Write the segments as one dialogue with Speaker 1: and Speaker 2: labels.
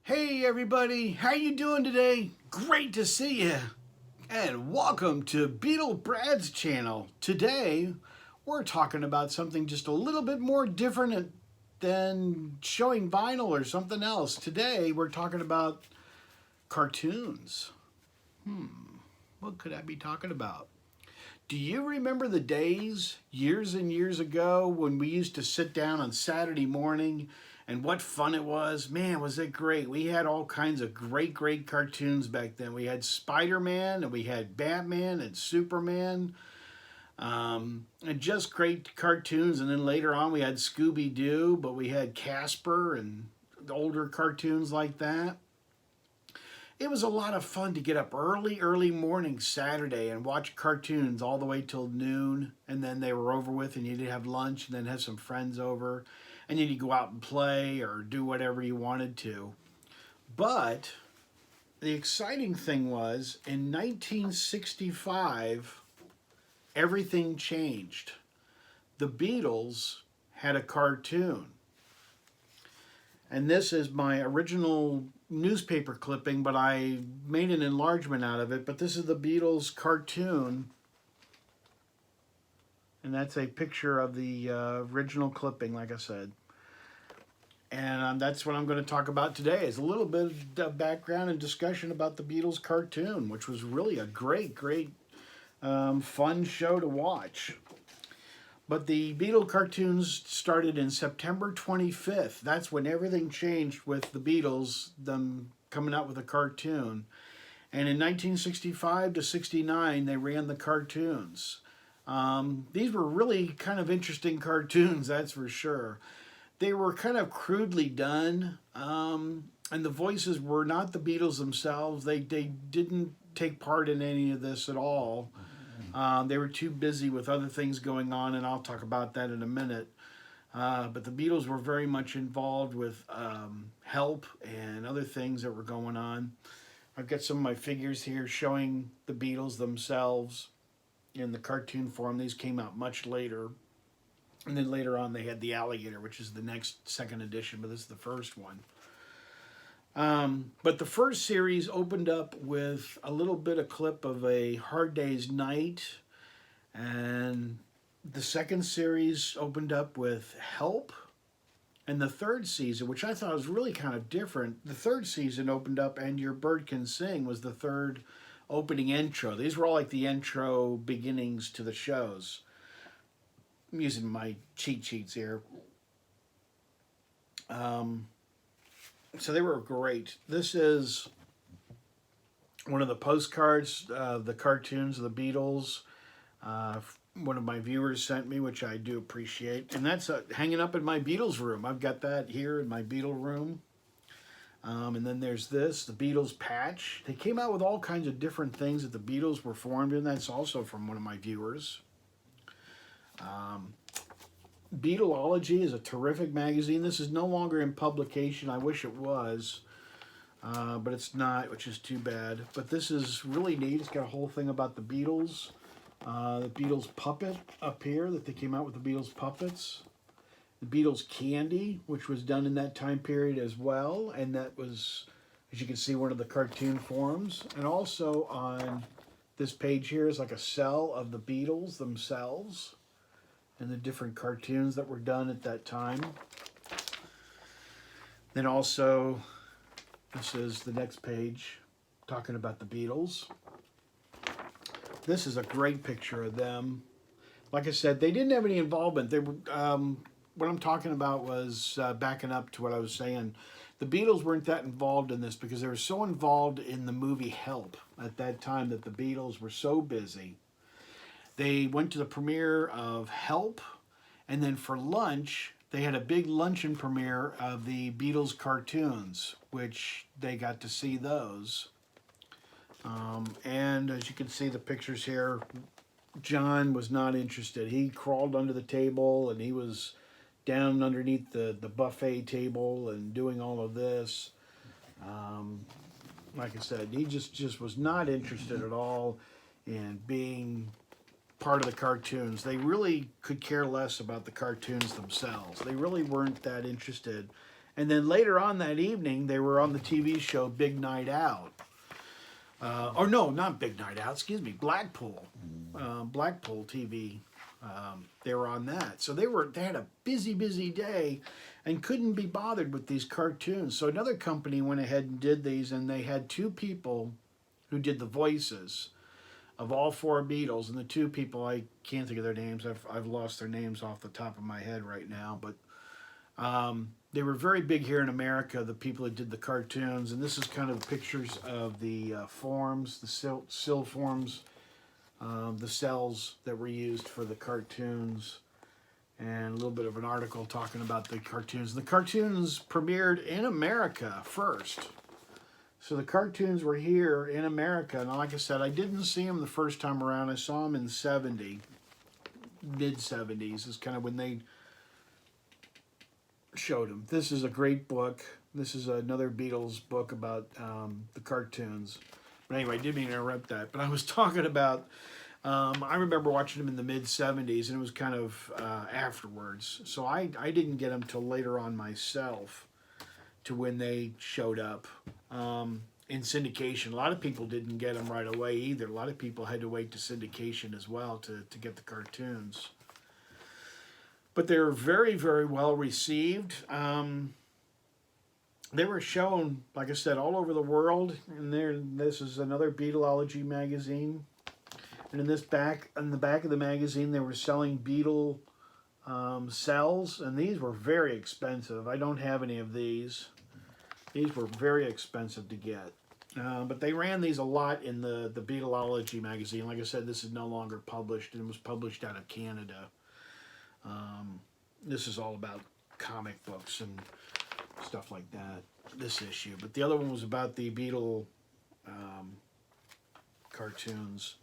Speaker 1: Hey everybody, how you doing today? Great to see you. And welcome to Beetle Brad's channel. Today, we're talking about something just a little bit more different than showing vinyl or something else. Today, we're talking about cartoons. What could I be talking about? Do you remember the days, years and years ago, when we used to sit down on Saturday morning and what fun it was? Man, was it great. We had all kinds of great cartoons back then. We had Spider-Man and we had Batman and Superman, and just great cartoons. And then later on we had Scooby-Doo, but we had Casper and older cartoons like that. It was a lot of fun to get up early morning Saturday and watch cartoons all the way till noon, and then they were over with, and you'd have lunch, and then have some friends over, and then you'd go out and play or do whatever you wanted to. But the exciting thing was in 1965, everything changed. The Beatles had a cartoon. And this is my original newspaper clipping, but I made an enlargement out of it. But this is the Beatles cartoon. And that's a picture of the original clipping, like I said. And that's what I'm going to talk about today, is a little bit of background and discussion about the Beatles cartoon, which was really a great fun show to watch. But the Beatle cartoons started in September 25th. That's when everything changed with the Beatles, them coming out with a cartoon. And in 1965 to 69, they ran the cartoons. These were really kind of interesting cartoons, that's for sure. They were kind of crudely done, and the voices were not the Beatles themselves. They didn't take part in any of this at all. They were too busy with other things going on, and I'll talk about that in a minute. But the Beatles were very much involved with help and other things that were going on. I've got some of my figures here showing the Beatles themselves in the cartoon form. These came out much later. And then later on they had the alligator, which is the next second edition, but this is the first one. But the first series opened up with a little bit of clip of a Hard Day's Night, and the second series opened up with Help, and the third season, which I thought was really kind of different, the third season opened up and Your Bird Can Sing was the third opening intro. These were all like the intro beginnings to the shows. I'm using my cheat sheets here. So they were great. This is one of the postcards, the cartoons of the Beatles. One of my viewers sent me, which I do appreciate. And that's hanging up in my Beatles room. I've got that here in my Beatle room. And then there's this, the Beatles patch. They came out with all kinds of different things that the Beatles were formed in. That's also from one of my viewers. Beatleology is a terrific magazine. This is no longer in publication. I wish it was, but it's not, which is too bad. But this is really neat. It's got a whole thing about the Beatles puppet up here, that they came out with the Beatles puppets. The Beatles candy, which was done in that time period as well. And that was, as you can see, one of the cartoon forms. And also on this page here is like a cell of the Beatles themselves and the different cartoons that were done at that time. Then also, this is the next page, talking about the Beatles. This is a great picture of them. Like I said, they didn't have any involvement. They were, what I'm talking about was backing up to what I was saying. The Beatles weren't that involved in this because they were so involved in the movie Help at that time that the Beatles were so busy. They went to the premiere of Help, and then for lunch, they had a big luncheon premiere of the Beatles cartoons, which they got to see those. And as you can see the pictures here, John was not interested. He crawled under the table, and he was down underneath the buffet table and doing all of this. Like I said, he just was not interested at all in being part of the cartoons. They really could care less about the cartoons themselves. They really weren't that interested And then later on that evening, they were on the TV show Big Night Out. Or no, not Big Night Out, excuse me, Blackpool. Blackpool TV. They were on that. So they had a busy, busy day and couldn't be bothered with these cartoons. So another company went ahead and did these, and they had two people who did the voices of all four Beatles. And the two people, I can't think of their names. I've lost their names off the top of my head right now. But they were very big here in America, the people that did the cartoons. And this is kind of pictures of the forms, the sill forms, the cells that were used for the cartoons, and a little bit of an article talking about the cartoons. The cartoons premiered in America first. So the cartoons were here in America. And like I said, I didn't see them the first time around. I saw them in mid-70s is kind of when they showed them. This is a great book. This is another Beatles book about the cartoons. But anyway, I didn't mean to interrupt that. But I was talking about, I remember watching them in the mid-70s, and it was kind of afterwards. So I didn't get them till later on myself, to when they showed up in syndication. A lot of people didn't get them right away either. A lot of people had to wait to syndication as well to get the cartoons. But they were very, very well received. They were shown, like I said, all over the world. And this is another Beatleology magazine. And in the back of the magazine, they were selling Beatle cells, and these were very expensive. I don't have any of these. These were very expensive to get. But they ran these a lot in the Beatleology magazine. Like I said, this is no longer published, and it was published out of Canada. This is all about comic books and stuff like that, this issue. But the other one was about the Beatle cartoons.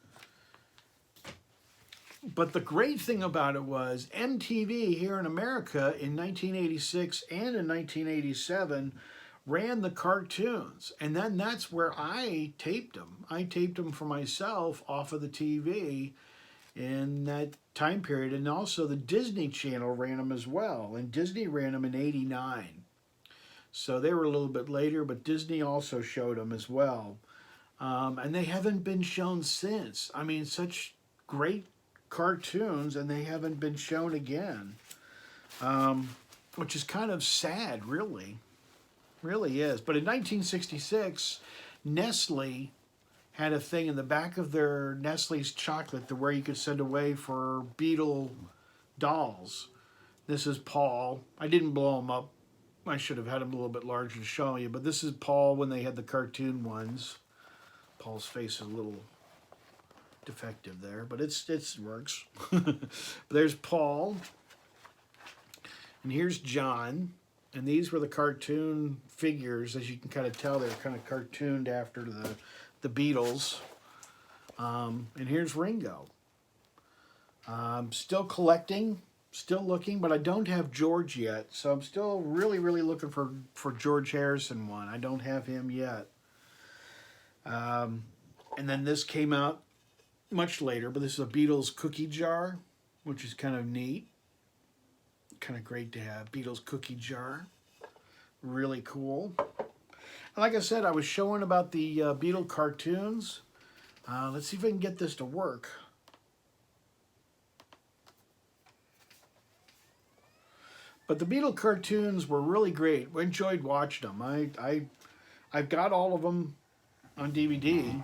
Speaker 1: But the great thing about it was MTV here in America in 1986 and in 1987 ran the cartoons. And then that's where I taped them. I taped them for myself off of the TV in that time period. And also the Disney Channel ran them as well. And Disney ran them in 89. So they were a little bit later, but Disney also showed them as well. And they haven't been shown since. I mean, such great cartoons, and they haven't been shown again. Which is kind of sad, really. Really is. But in 1966, Nestle had a thing in the back of their Nestle's chocolate to where you could send away for Beatle dolls. This is Paul. I didn't blow him up. I should have had him a little bit larger to show you. But this is Paul when they had the cartoon ones. Paul's face is a little defective there, but it works. But there's Paul. And here's John. And these were the cartoon figures. As you can kind of tell, they're kind of cartooned after the Beatles. And here's Ringo. Still collecting, still looking, but I don't have George yet. So I'm still really, really looking for George Harrison one. I don't have him yet. And then this came out much later, but this is a Beatles cookie jar, which is kind of neat. Kind of great to have. Beatles cookie jar. Really cool. And like I said, I was showing about the Beatle cartoons. Let's see if I can get this to work. But the Beatle cartoons were really great. We enjoyed watching them. I've got all of them on DVD.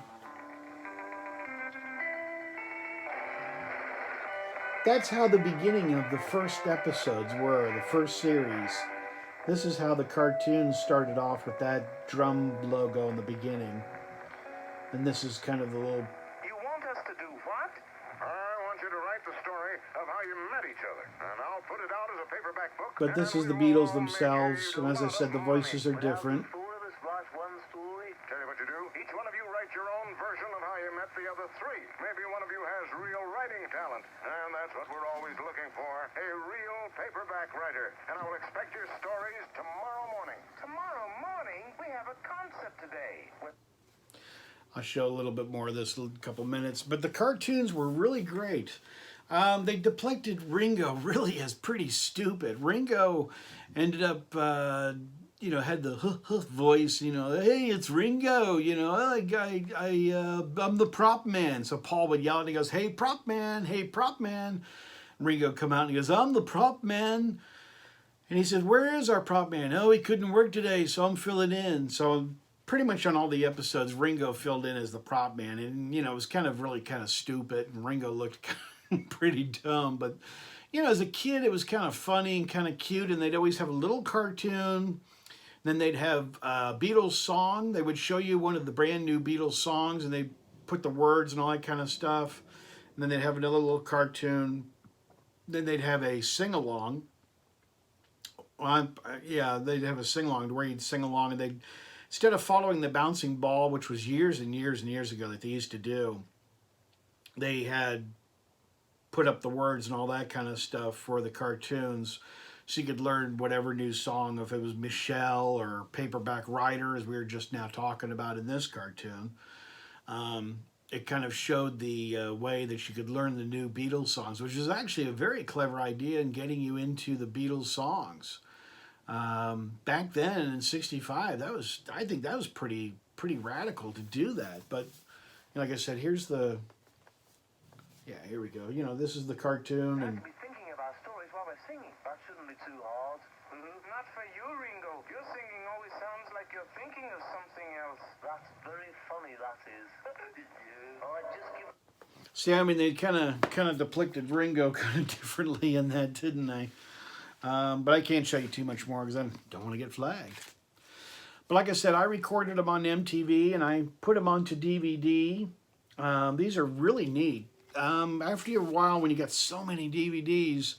Speaker 1: That's how the beginning of the first episodes were, the first series. This is how the cartoons started off with that drum logo in the beginning. And this is kind of the little...
Speaker 2: You want us to do what? I want you to write the story of how you met each other. And I'll put it out as a paperback book.
Speaker 1: But this is the Beatles themselves. And as I said, the voices are different.
Speaker 2: Tell you what you do. Each one of you write your own version of how you met the other three. Maybe one of you has real writing talent. And that's what we're always looking for. A real paperback writer. And I will expect your stories tomorrow morning. Tomorrow morning? We have a concert today.
Speaker 1: I'll show a little bit more of this in a couple minutes. But the cartoons were really great. They depicted Ringo really as pretty stupid. Ringo ended up had the voice, hey, it's Ringo, I'm the prop man. So Paul would yell and he goes, hey, prop man, hey, prop man. And Ringo would come out and he goes, I'm the prop man. And he said, where is our prop man? Oh, he couldn't work today, so I'm filling in. So pretty much on all the episodes, Ringo filled in as the prop man. And, it was really kind of stupid. And Ringo looked pretty dumb. But, as a kid, it was kind of funny and kind of cute. And they'd always have a little cartoon. Then they'd have a Beatles song. They would show you one of the brand new Beatles songs. And they'd put the words and all that kind of stuff. And then they'd have another little cartoon. Then they'd have a sing-along. Yeah, they'd have a sing-along where you'd sing along, and they'd, instead of following the bouncing ball, which was years and years and years ago that they used to do, they had put up the words and all that kind of stuff for the cartoons, so you could learn whatever new song, if it was Michelle or Paperback Writer, as we were just now talking about in this cartoon. It kind of showed the way that you could learn the new Beatles songs, which is actually a very clever idea in getting you into the Beatles songs. Back then in '65, I think that was pretty radical to do that. But like I said, here we go. This is the cartoon, and
Speaker 2: Be thinking of our stories while we're singing. That shouldn't be too hard. Not for you, Ringo. Your singing always sounds like you're thinking of something else. That's very funny, that is. Oh, I just give...
Speaker 1: See, I mean, they kind of depicted Ringo kind of differently in that, didn't they? But I can't show you too much more because I don't want to get flagged. But like I said, I recorded them on MTV and I put them onto DVD. These are really neat. After a while, when you got so many DVDs,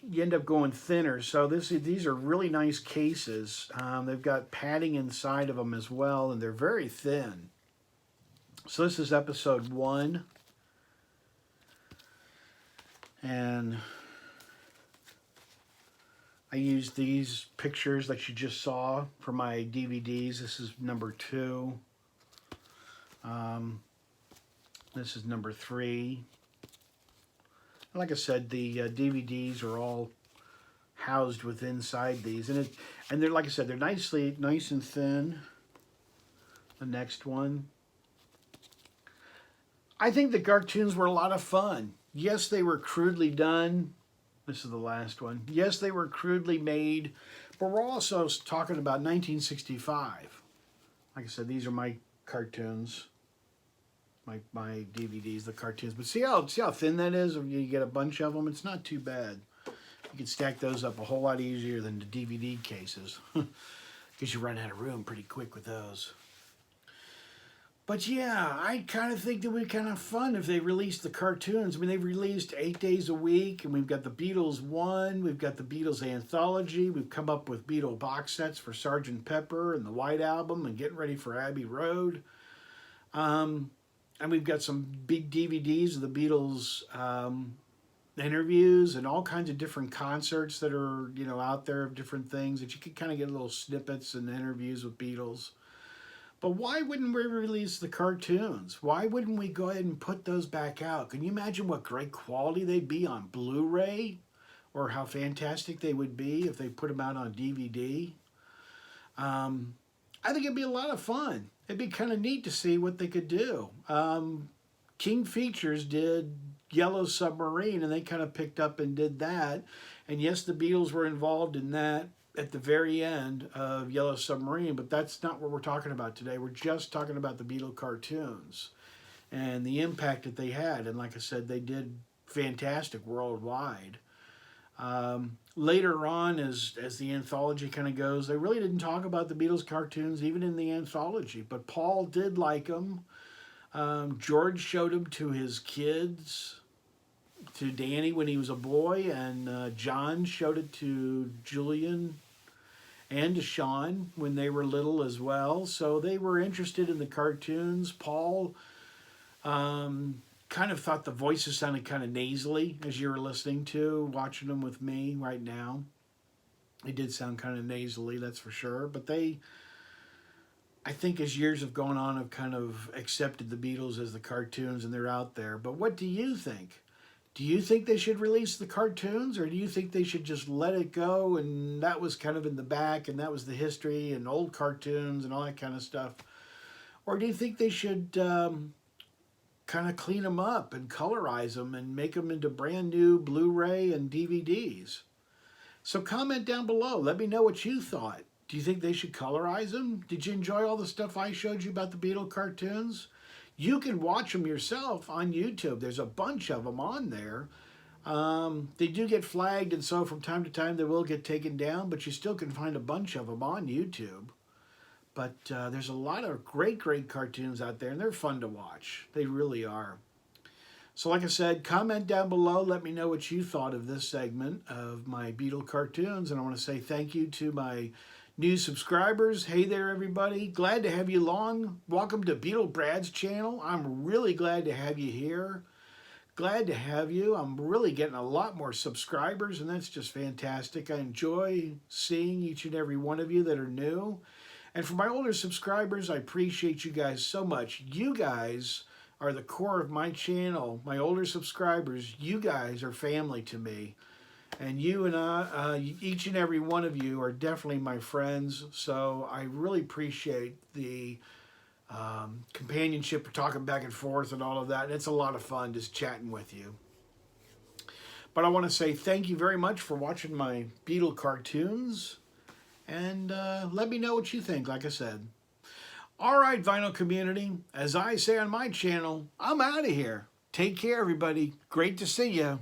Speaker 1: you end up going thinner. So these are really nice cases. They've got padding inside of them as well, and they're very thin. So this is episode 1. And I used these pictures that you just saw for my DVDs. This is number 2. This is number 3. Like I said, the DVDs are all housed within inside these, and they're, like I said, they're nice and thin. The next one. I think the cartoons were a lot of fun. Yes, they were crudely done. This is the last one. Yes, they were crudely made, but we're also talking about 1965. Like I said, these are my cartoons, my DVDs, the cartoons. But see how thin that is? If you get a bunch of them, it's not too bad. You can stack those up a whole lot easier than the DVD cases, because you run out of room pretty quick with those. But yeah, I kind of think that would be kind of fun if they released the cartoons. I mean, they've released 8 days a week, and we've got the Beatles 1, we've got the Beatles Anthology, we've come up with Beatle box sets for Sgt. Pepper and the White Album and getting ready for Abbey Road. And we've got some big DVDs of the Beatles interviews and all kinds of different concerts that are, out there of different things that you can kind of get little snippets and interviews with Beatles. But why wouldn't we release the cartoons? Why wouldn't we go ahead and put those back out? Can you imagine what great quality they'd be on Blu-ray? Or how fantastic they would be if they put them out on DVD? I think it'd be a lot of fun. It'd be kind of neat to see what they could do. King Features did Yellow Submarine, and they kind of picked up and did that. And yes, the Beatles were involved in that at the very end of Yellow Submarine, but that's not what we're talking about today. We're just talking about the Beatle cartoons and the impact that they had. And like I said, they did fantastic worldwide. Later on, as the anthology kind of goes, they really didn't talk about the Beatles cartoons even in the anthology, but Paul did like them. George showed them to his kids, to Danny when he was a boy, and John showed it to Julian and to Sean when they were little as well. So they were interested in the cartoons. Paul kind of thought the voices sounded kind of nasally as you were watching them with me right now. They did sound kind of nasally, that's for sure. But I think as years have gone on, have kind of accepted the Beatles as the cartoons, and they're out there. But what do you think? Do you think they should release the cartoons, or do you think they should just let it go and that was kind of in the back and that was the history and old cartoons and all that kind of stuff? Or do you think they should kind of clean them up and colorize them and make them into brand new Blu-ray and DVDs? So comment down below. Let me know what you thought. Do you think they should colorize them? Did you enjoy all the stuff I showed you about the Beatle cartoons? You can watch them yourself on YouTube. There's a bunch of them on there. They do get flagged, and so from time to time they will get taken down, but you still can find a bunch of them on YouTube. But there's a lot of great cartoons out there, and they're fun to watch. They really are. So like I said, comment down below. Let me know what you thought of this segment of my Beatle cartoons. And I want to say thank you to my new subscribers. Hey there, everybody. Glad to have you along. Welcome to Beatle Brad's channel. I'm really glad to have you here. Glad to have you. I'm really getting a lot more subscribers, and that's just fantastic. I enjoy seeing each and every one of you that are new. And for my older subscribers, I appreciate you guys so much. You guys are the core of my channel. My older subscribers, you guys are family to me. And you and I, each and every one of you are definitely my friends. So I really appreciate the companionship, talking back and forth and all of that. And it's a lot of fun just chatting with you. But I want to say thank you very much for watching my Beatle cartoons. And let me know what you think, like I said. All right, vinyl community, as I say on my channel, I'm out of here. Take care, everybody. Great to see you.